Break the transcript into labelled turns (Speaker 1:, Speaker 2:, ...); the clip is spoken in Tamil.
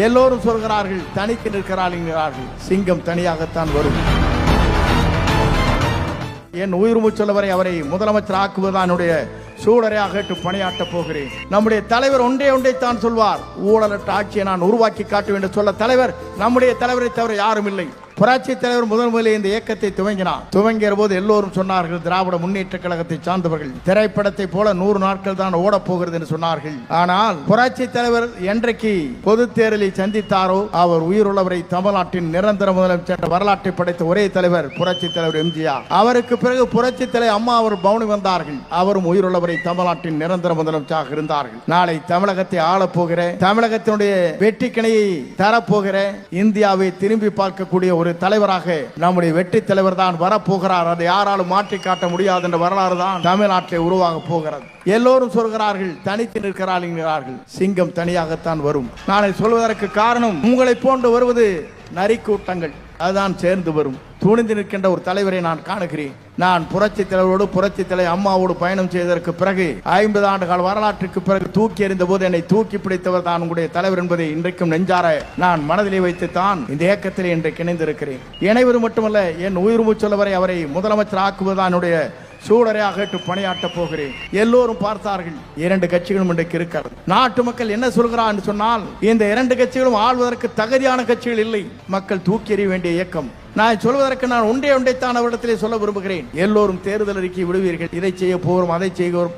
Speaker 1: எல்லோரும் சொல்கிறார்கள் தனித்து நிற்கிறார்கள், சிங்கம் தனியாகத்தான் வரும். என் உயிர் மூச்சொல்லவரை அவரை முதலமைச்சர் ஆக்குவதுதான் என்னுடைய சூழரையாக பணியாற்றப் போகிறேன். நம்முடைய தலைவர் ஒன்றைத்தான் சொல்வார், ஊழலற்ற ஆட்சியை நான் உருவாக்கி காட்டுவேன் என்று சொல்ல தலைவர் நம்முடைய தலைவரை தவிர யாரும் இல்லை. புரட்சி தலைவர் முதலில் இந்த இயக்கத்தை துவங்கிய போது எல்லோரும் சொன்னார்கள், திராவிட முன்னேற்ற கழகத்தை சார்ந்தவர்கள் திரைப்படத்தை போல 100 நாட்கள் தான் ஓடப் போகிறது என்று சொன்னார்கள். ஆனால் புரட்சி தலைவர் என்றைக்கு பொது தேர்தலில் சந்தித்தாரோ அவர் உயிருள்ளவரை தமிழ்நாட்டின் நிரந்தர முதலமைச்சர் வரலாற்றை படைத்த ஒரே தலைவர் புரட்சி தலைவர் எம்ஜிஆர். அவருக்கு பிறகு புரட்சி தலைவர் அம்மா அவர் பவுனி வந்தார்கள், அவரும் உயிருள்ளவரை தமிழ்நாட்டின் நிரந்தர முதலமைச்சராக இருந்தார்கள். நாளை தமிழகத்தை ஆளப்போகிற, தமிழகத்தினுடைய வெற்றி கிணையை தரப்போகிற, இந்தியாவை திரும்பி பார்க்கக்கூடிய ஒரு தலைவராக நம்முடைய வெற்றி தலைவர் தான் வரப்போகிறார். அதை யாராலும் மாற்றி காட்ட முடியாது என்ற வரலாறு தான் தமிழ்நாட்டில் உருவாக போகிறது. எல்லோரும் சொல்கிறார்கள் தனித்து நிற்கிறார்கள், சிங்கம் தனியாகத்தான் வரும். நான் சொல்வதற்கு காரணம் உங்களை போன்று வருவது நரி கூட்டங்கள், அதுதான் சேர்ந்து வரும். துணிந்து நிற்கின்ற ஒரு தலைவரை நான் காணுகிறேன். நான் புரட்சி தலைவரோடு புரட்சி தலைவர் அம்மாவோடு பயணம் செய்ததற்கு பிறகு 50 ஆண்டு கால வரலாற்றுக்கு பிறகு தூக்கி எறிந்த போது என்னை தூக்கி பிடித்தவர் தான் உங்களுடைய தலைவர் என்பதை இன்றைக்கும் நெஞ்சார நான் மனதிலே வைத்துத்தான் இந்த இயக்கத்தில் இன்றைக்கு இணைந்திருக்கிறேன். இணைவது மட்டுமல்ல, என் உயிர் மூச்சொல்லவரை அவரை முதலமைச்சர் ஆக்குவதுதான் என்னுடைய சூழரையாக பணியாற்றப் போகிறேன். எல்லோரும் பார்த்தார்கள், 2 கட்சிகளும் இன்றைக்கு இருக்கிறது. நாட்டு மக்கள் என்ன சொல்கிறார் என்று சொன்னால், இந்த 2 கட்சிகளும் ஆள்வதற்கு தகுதியான கட்சிகள் இல்லை, மக்கள் தூக்கி எறிய வேண்டிய இயக்கம். நான் சொல்வதற்கு நான் ஒன்றைத்தான் அவரிடத்திலே சொல்ல விரும்புகிறேன். எல்லோரும் தேர்தல் அறிக்கை விடுவீர்கள், இதை செய்ய போகிறோம், அதை செய்கிறோம்.